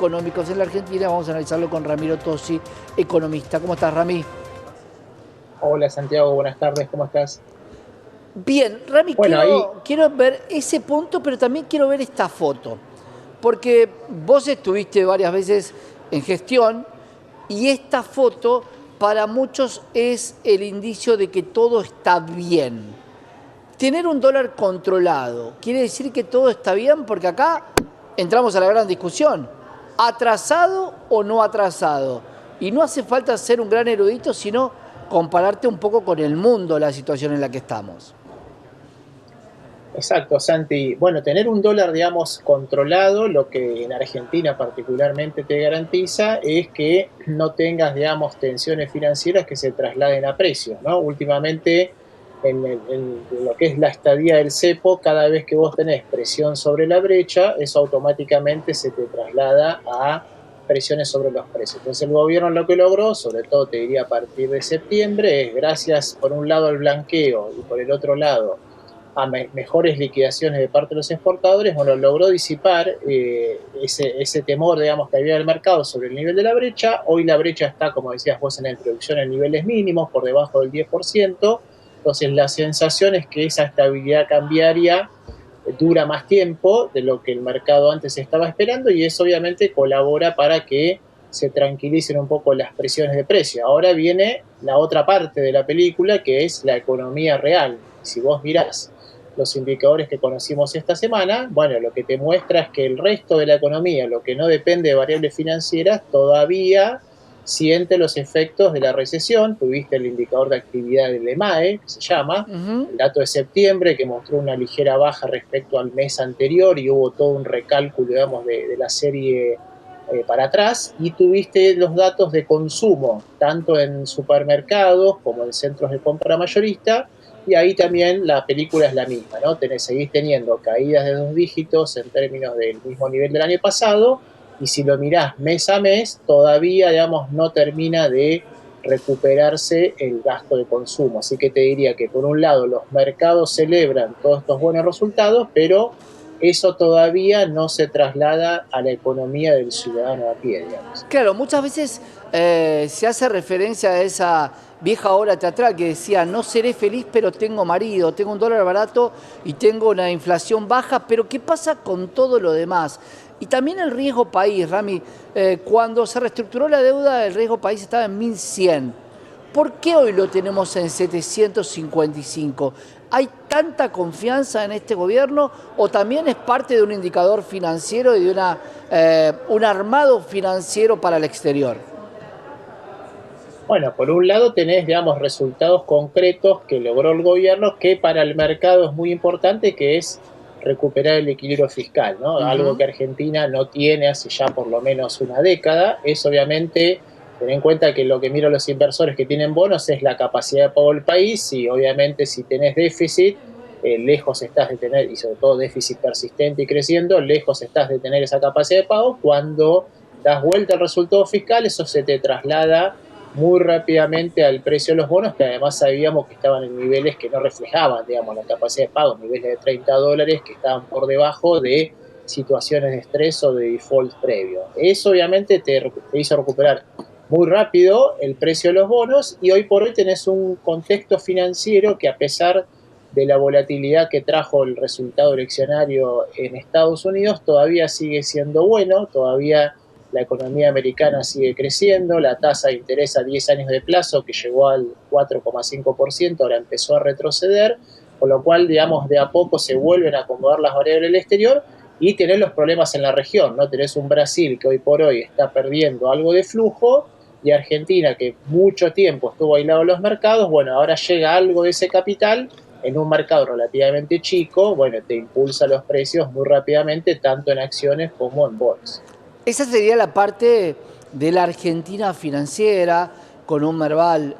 económicos en la Argentina. Vamos a analizarlo con Ramiro Tosi, economista. ¿Cómo estás, Rami? Hola Santiago, buenas tardes, ¿cómo estás? Bien, Rami, Bueno, ahí, quiero ver ese punto, pero también quiero ver esta foto. Porque vos estuviste varias veces en gestión y esta foto para muchos es el indicio de que todo está bien. Tener un dólar controlado, ¿quiere decir que todo está bien? Porque acá entramos a la gran discusión. ¿Atrasado o no atrasado? Y no hace falta ser un gran erudito, sino compararte un poco con el mundo, la situación en la que estamos. exacto, Santi. Bueno, tener un dólar, digamos, controlado, lo que en Argentina particularmente te garantiza es que no tengas, digamos, tensiones financieras que se trasladen a precios, ¿no? Últimamente, en lo que es la estadía del cepo, cada vez que vos tenés presión sobre la brecha, eso automáticamente se te traslada a presiones sobre los precios. Entonces el gobierno lo que logró, sobre todo te diría a partir de septiembre, es gracias por un lado al blanqueo y por el otro lado a mejores liquidaciones de parte de los exportadores, bueno, logró disipar ese temor, digamos, que había en el mercado sobre el nivel de la brecha. Hoy la brecha está, como decías vos en la introducción, en niveles mínimos, por debajo del 10%. Entonces la sensación es que esa estabilidad cambiaria dura más tiempo de lo que el mercado antes estaba esperando y eso obviamente colabora para que se tranquilicen un poco las presiones de precio. Ahora viene la otra parte de la película que es la economía real. Si vos mirás los indicadores que conocimos esta semana, bueno, lo que te muestra es que el resto de la economía, lo que no depende de variables financieras, todavía siente los efectos de la recesión. Tuviste el indicador de actividad del EMAE, que se llama, el dato de septiembre, que mostró una ligera baja respecto al mes anterior y hubo todo un recálculo, digamos, de la serie para atrás, y tuviste los datos de consumo, tanto en supermercados como en centros de compra mayorista, y ahí también la película es la misma, ¿no? Seguís teniendo caídas de 2 dígitos en términos del mismo nivel del año pasado, y si lo mirás mes a mes, todavía, digamos, no termina de recuperarse el gasto de consumo. Así que te diría que por un lado los mercados celebran todos estos buenos resultados, pero eso todavía no se traslada a la economía del ciudadano a pie, digamos. Claro, muchas veces se hace referencia a esa vieja obra teatral que decía, no seré feliz pero tengo marido, tengo un dólar barato y tengo una inflación baja, pero ¿qué pasa con todo lo demás? Y también el riesgo país, Rami, cuando se reestructuró la deuda, el riesgo país estaba en 1100. ¿Por qué hoy lo tenemos en 755? ¿Hay tanta confianza en este gobierno o también es parte de un indicador financiero y de un armado financiero para el exterior? Bueno, por un lado tenés, digamos, resultados concretos que logró el gobierno que para el mercado es muy importante, que es recuperar el equilibrio fiscal, ¿no? Algo Ujú. que Argentina no tiene hace ya por lo menos una década. Es obviamente, ten en cuenta que lo que miran los inversores que tienen bonos es la capacidad de pago del país y obviamente si tenés déficit, lejos estás de tener, y sobre todo déficit persistente y creciendo, lejos estás de tener esa capacidad de pago. Cuando das vuelta al resultado fiscal, eso se te traslada muy rápidamente al precio de los bonos, que además sabíamos que estaban en niveles que no reflejaban, digamos, la capacidad de pago, niveles de $30 que estaban por debajo de situaciones de estrés o de default previo. Eso obviamente te hizo recuperar muy rápido el precio de los bonos y hoy por hoy tenés un contexto financiero que a pesar de la volatilidad que trajo el resultado eleccionario en Estados Unidos, todavía sigue siendo bueno, todavía la economía americana sigue creciendo, la tasa de interés a 10 años de plazo, que llegó al 4,5%, ahora empezó a retroceder, con lo cual, digamos, de a poco se vuelven a acomodar las variables del exterior y tenés los problemas en la región, ¿no? Tenés un Brasil que hoy por hoy está perdiendo algo de flujo y Argentina, que mucho tiempo estuvo aislado de los mercados, bueno, ahora llega algo de ese capital en un mercado relativamente chico, bueno, te impulsa los precios muy rápidamente, tanto en acciones como en bonos. Esa sería la parte de la Argentina financiera, con un Merval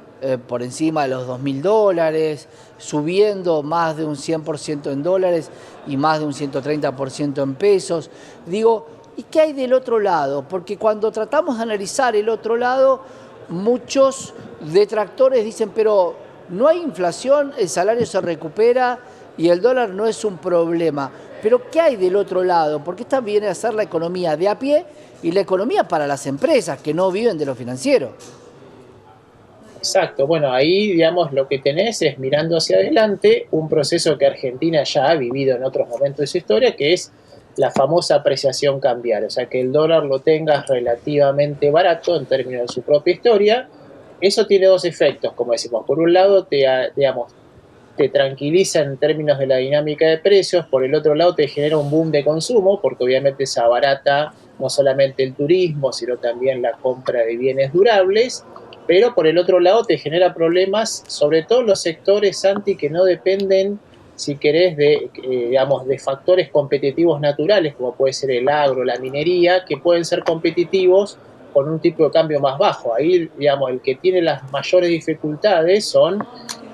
por encima de los $2000, subiendo más de un 100% en dólares y más de un 130% en pesos. Digo, ¿y qué hay del otro lado? Porque cuando tratamos de analizar el otro lado, muchos detractores dicen, pero no hay inflación, el salario se recupera y el dólar no es un problema. Pero ¿qué hay del otro lado? Porque esta viene a ser la economía de a pie y la economía para las empresas que no viven de lo financiero. Exacto, bueno, ahí digamos lo que tenés es mirando hacia adelante un proceso que Argentina ya ha vivido en otros momentos de su historia, que es la famosa apreciación cambiaria, o sea, que el dólar lo tengas relativamente barato en términos de su propia historia. Eso tiene dos efectos, como decimos, por un lado digamos, te tranquiliza en términos de la dinámica de precios, por el otro lado te genera un boom de consumo, porque obviamente se abarata no solamente el turismo, sino también la compra de bienes durables, pero por el otro lado te genera problemas, sobre todo en los sectores, Santi, que no dependen, si querés, digamos, de factores competitivos naturales, como puede ser el agro, la minería, que pueden ser competitivos con un tipo de cambio más bajo. Ahí, digamos, el que tiene las mayores dificultades son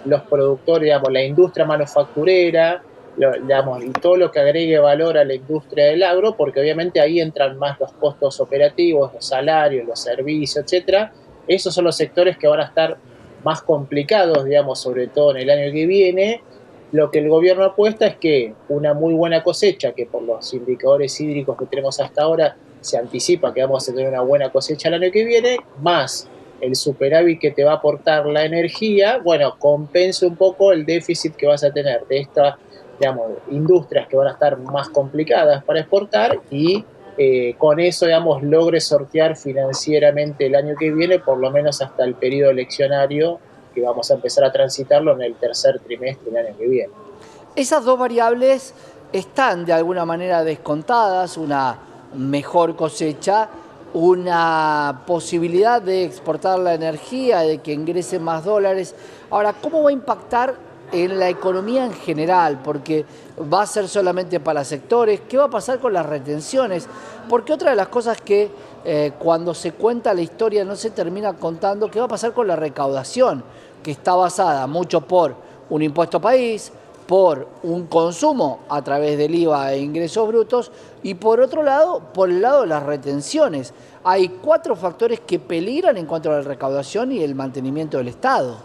los productores, digamos, la industria manufacturera, digamos, y todo lo que agregue valor a la industria del agro, porque obviamente ahí entran más los costos operativos, los salarios, los servicios, etcétera. Esos son los sectores que van a estar más complicados, digamos, sobre todo en el año que viene. Lo que el gobierno apuesta es que una muy buena cosecha, que por los indicadores hídricos que tenemos hasta ahora se anticipa que vamos a tener una buena cosecha el año que viene, más el superávit que te va a aportar la energía, bueno, compensa un poco el déficit que vas a tener de estas, digamos, industrias que van a estar más complicadas para exportar y con eso, digamos, logre sortear financieramente el año que viene, por lo menos hasta el periodo eleccionario, que vamos a empezar a transitarlo en el tercer trimestre del año que viene. Esas dos variables están de alguna manera descontadas, una mejor cosecha, una posibilidad de exportar la energía, de que ingresen más dólares. Ahora, ¿cómo va a impactar en la economía en general? Porque va a ser solamente para sectores. ¿Qué va a pasar con las retenciones? Porque otra de las cosas que cuando se cuenta la historia no se termina contando, ¿qué va a pasar con la recaudación? Que está basada mucho por un impuesto país, por un consumo a través del IVA e ingresos brutos y por otro lado, por el lado de las retenciones. Hay 4 factores que peligran en cuanto a la recaudación y el mantenimiento del Estado.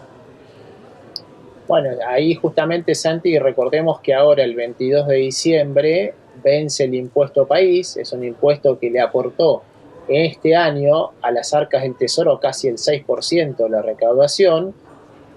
Bueno, ahí justamente, Santi, recordemos que ahora el 22 de diciembre vence el impuesto país, es un impuesto que le aportó este año a las arcas del Tesoro casi el 6% de la recaudación.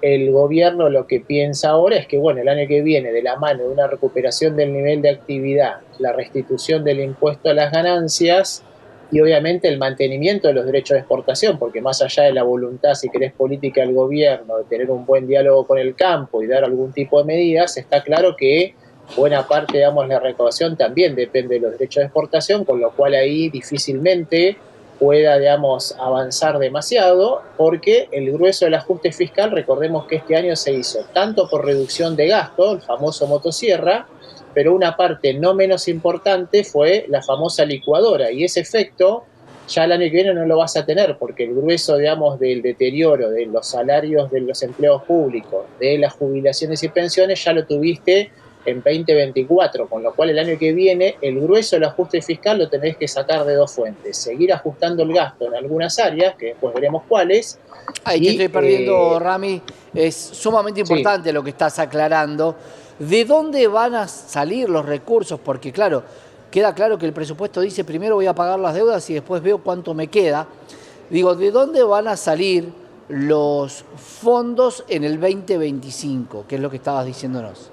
El gobierno lo que piensa ahora es que, bueno, el año que viene, de la mano de una recuperación del nivel de actividad, la restitución del impuesto a las ganancias y obviamente el mantenimiento de los derechos de exportación, porque más allá de la voluntad, si querés, política del gobierno, de tener un buen diálogo con el campo y dar algún tipo de medidas, está claro que buena parte, digamos, la recaudación también depende de los derechos de exportación, con lo cual ahí difícilmente pueda, digamos, avanzar demasiado, porque el grueso del ajuste fiscal, recordemos que este año se hizo tanto por reducción de gasto, el famoso motosierra, pero una parte no menos importante fue la famosa licuadora, y ese efecto ya el año que viene no lo vas a tener, porque el grueso, digamos, del deterioro de los salarios de los empleados públicos, de las jubilaciones y pensiones, ya lo tuviste en 2024, con lo cual el año que viene el grueso del ajuste fiscal lo tenés que sacar de dos fuentes, seguir ajustando el gasto en algunas áreas, que después veremos cuáles, Ahí te y estoy perdiendo, Rami. Es sumamente sí, importante lo que estás aclarando. ¿De dónde van a salir los recursos? Porque claro, queda claro que el presupuesto dice primero voy a pagar las deudas y después veo cuánto me queda. Digo, ¿de dónde van a salir los fondos en el 2025? Que es lo que estabas diciéndonos.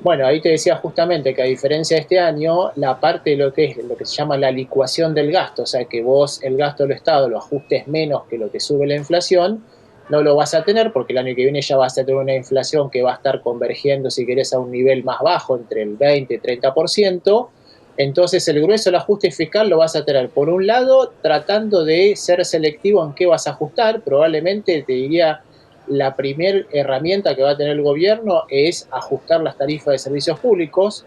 bueno, ahí te decía justamente que a diferencia de este año, la parte de lo que es lo que se llama la licuación del gasto, o sea que vos el gasto del Estado lo ajustes menos que lo que sube la inflación, no lo vas a tener porque el año que viene ya vas a tener una inflación que va a estar convergiendo, si querés, a un nivel más bajo, entre el 20 y 30%. Entonces el grueso del ajuste fiscal lo vas a tener, por un lado, tratando de ser selectivo en qué vas a ajustar, probablemente te diría la primera herramienta que va a tener el gobierno es ajustar las tarifas de servicios públicos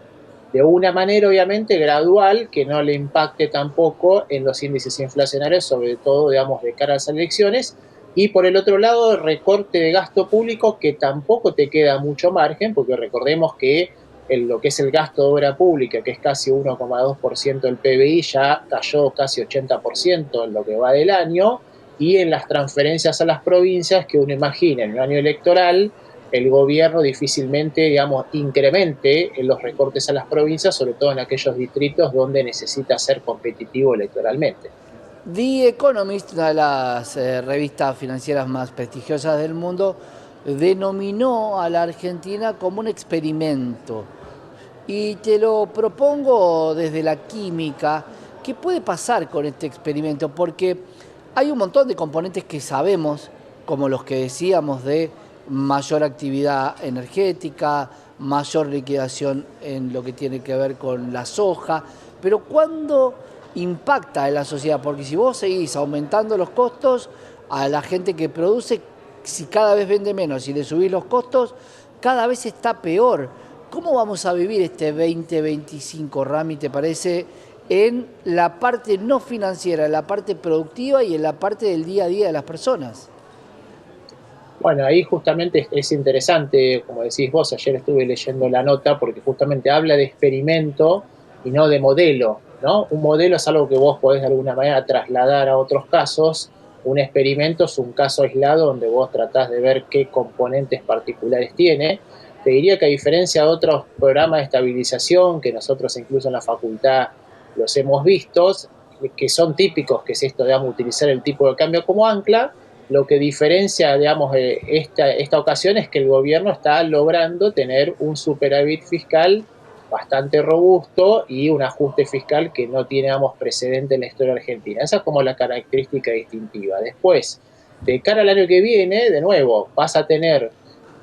de una manera obviamente gradual que no le impacte tampoco en los índices inflacionarios, sobre todo, digamos, de cara a las elecciones. Y por el otro lado, recorte de gasto público que tampoco te queda mucho margen, porque recordemos que lo que es el gasto de obra pública, que es casi 1,2% del PBI, ya cayó casi 80% en lo que va del año, y en las transferencias a las provincias, que uno imagina en un año electoral, el gobierno difícilmente, digamos, incremente los recortes a las provincias, sobre todo en aquellos distritos donde necesita ser competitivo electoralmente. The Economist, una de las revistas financieras más prestigiosas del mundo, denominó a la Argentina como un experimento. Y te lo propongo desde la química. ¿Qué puede pasar con este experimento? Porque hay un montón de componentes que sabemos, como los que decíamos de mayor actividad energética, mayor liquidación en lo que tiene que ver con la soja, pero ¿cuándo impacta en la sociedad? Porque si vos seguís aumentando los costos a la gente que produce, si cada vez vende menos y le subís los costos, cada vez está peor. ¿Cómo vamos a vivir este 2025, Rami, te parece, en la parte no financiera, en la parte productiva y en la parte del día a día de las personas? Bueno, ahí justamente es interesante, como decís vos, ayer estuve leyendo la nota porque justamente habla de experimento y no de modelo, ¿no? Un modelo es algo que vos podés de alguna manera trasladar a otros casos, un experimento es un caso aislado donde vos tratás de ver qué componentes particulares tiene. Te diría que a diferencia de otros programas de estabilización, que nosotros incluso en la facultad los hemos visto, que son típicos, que es esto, digamos, utilizar el tipo de cambio como ancla, lo que diferencia, digamos, esta ocasión es que el gobierno está logrando tener un superávit fiscal bastante robusto y un ajuste fiscal que no tiene, digamos, precedente en la historia argentina. Esa es como la característica distintiva. Después, de cara al año que viene, de nuevo, vas a tener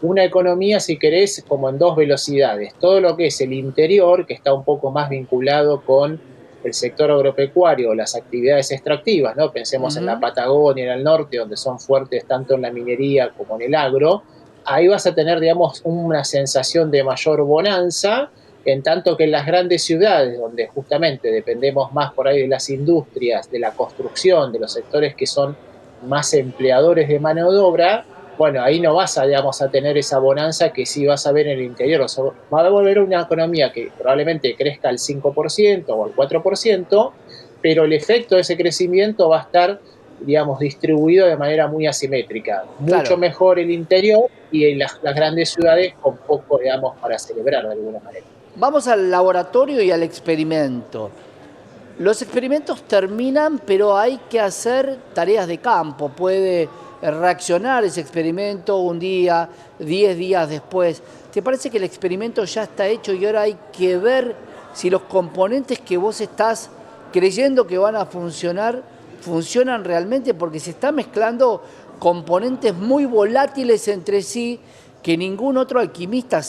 una economía, si querés, como en dos velocidades. Todo lo que es el interior, que está un poco más vinculado con el sector agropecuario, las actividades extractivas, ¿no? Pensemos en la Ujú. Patagonia, en el norte, donde son fuertes tanto en la minería como en el agro. Ahí vas a tener, digamos, una sensación de mayor bonanza, en tanto que en las grandes ciudades, donde justamente dependemos más por ahí de las industrias, de la construcción, de los sectores que son más empleadores de mano de obra, bueno, ahí no vas a, digamos, a tener esa bonanza que sí vas a ver en el interior. O sea, va a volver una economía que probablemente crezca al 5% o al 4%, pero el efecto de ese crecimiento va a estar, digamos, distribuido de manera muy asimétrica. Mucho Claro. mejor el interior y en las grandes ciudades con poco, digamos, para celebrar de alguna manera. Vamos al laboratorio y al experimento. Los experimentos terminan, pero hay que hacer tareas de campo. Puede reaccionar ese experimento un día, 10 días después. ¿Te parece que el experimento ya está hecho y ahora hay que ver si los componentes que vos estás creyendo que van a funcionar, funcionan realmente? Porque se están mezclando componentes muy volátiles entre sí que ningún otro alquimista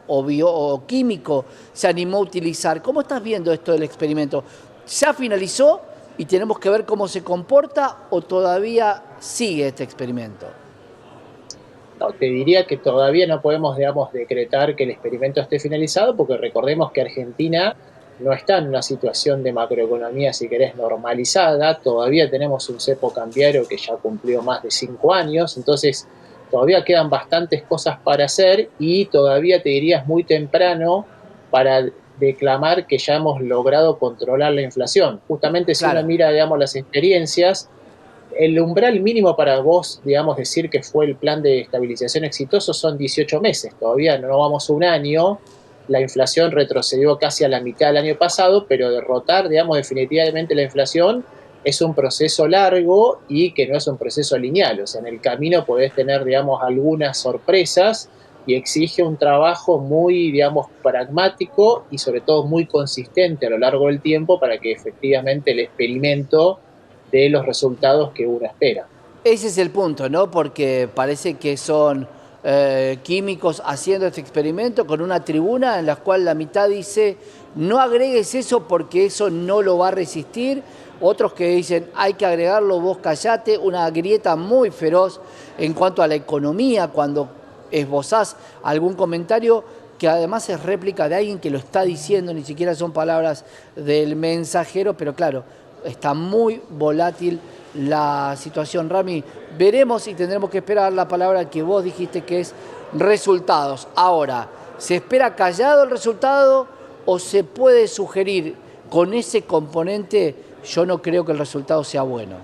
o químico se animó a utilizar. ¿Cómo estás viendo esto del experimento? ¿Ya finalizó y tenemos que ver cómo se comporta o todavía sigue este experimento? No, te diría que todavía no podemos, digamos, decretar que el experimento esté finalizado, porque recordemos que Argentina no está en una situación de macroeconomía, si querés, normalizada. Todavía tenemos un cepo cambiario que ya cumplió más de 5 años, entonces todavía quedan bastantes cosas para hacer y todavía te diría es muy temprano para declamar que ya hemos logrado controlar la inflación. Justamente si uno Claro. mira, digamos, las experiencias, el umbral mínimo para vos, digamos, decir que fue el plan de estabilización exitoso son 18 meses. Todavía no vamos a un año. La inflación retrocedió casi a la mitad del año pasado, pero derrotar, digamos, definitivamente la inflación es un proceso largo y que no es un proceso lineal. O sea, en el camino podés tener, digamos, algunas sorpresas y exige un trabajo muy, digamos, pragmático y sobre todo muy consistente a lo largo del tiempo para que efectivamente el experimento de los resultados que uno espera. Ese es el punto, ¿no? Porque parece que son químicos haciendo este experimento con una tribuna en la cual la mitad dice no agregues eso porque eso no lo va a resistir. Otros que dicen hay que agregarlo, vos callate. Una grieta muy feroz en cuanto a la economía cuando esbozás algún comentario que además es réplica de alguien que lo está diciendo, ni siquiera son palabras del mensajero, pero claro, está muy volátil la situación. Rami, veremos y tendremos que esperar la palabra que vos dijiste que es resultados. Ahora, ¿se espera callado el resultado o se puede sugerir con ese componente? Yo no creo que el resultado sea bueno.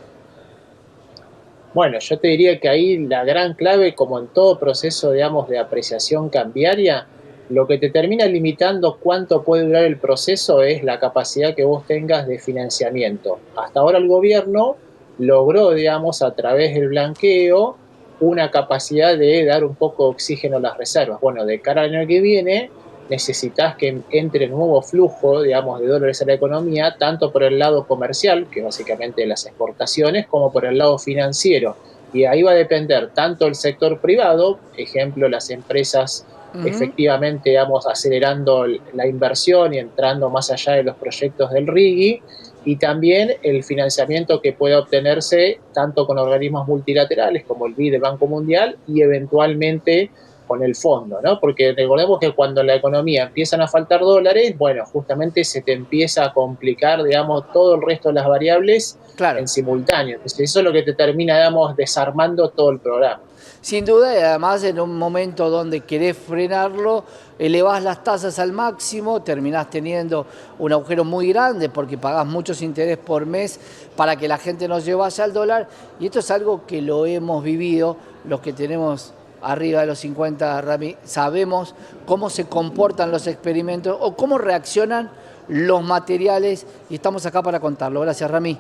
Bueno, yo te diría que ahí la gran clave, como en todo proceso, digamos, de apreciación cambiaria, lo que te termina limitando cuánto puede durar el proceso es la capacidad que vos tengas de financiamiento. Hasta ahora el gobierno logró, digamos, a través del blanqueo, una capacidad de dar un poco de oxígeno a las reservas. Bueno, de cara al año que viene, necesitas que entre nuevo flujo, digamos, de dólares a la economía, tanto por el lado comercial, que básicamente las exportaciones, como por el lado financiero. Y ahí va a depender tanto el sector privado, ejemplo, las empresas Ujú. efectivamente, digamos, acelerando la inversión y entrando más allá de los proyectos del RIGI, y también el financiamiento que pueda obtenerse tanto con organismos multilaterales como el BID del Banco Mundial y eventualmente con el fondo, ¿no? Porque recordemos que cuando en la economía empiezan a faltar dólares, bueno, justamente se te empieza a complicar, digamos, todo el resto de las variables Claro. en simultáneo. Entonces eso es lo que te termina, digamos, desarmando todo el programa. Sin duda, y además en un momento donde querés frenarlo, elevás las tasas al máximo, terminás teniendo un agujero muy grande porque pagás muchos intereses por mes para que la gente no se vaya al dólar. Y esto es algo que lo hemos vivido, los que tenemos arriba de los 50, Rami, sabemos cómo se comportan los experimentos o cómo reaccionan los materiales y estamos acá para contarlo. Gracias, Rami.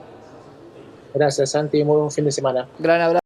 Gracias, Santi. Muy buen fin de semana. Gran abrazo.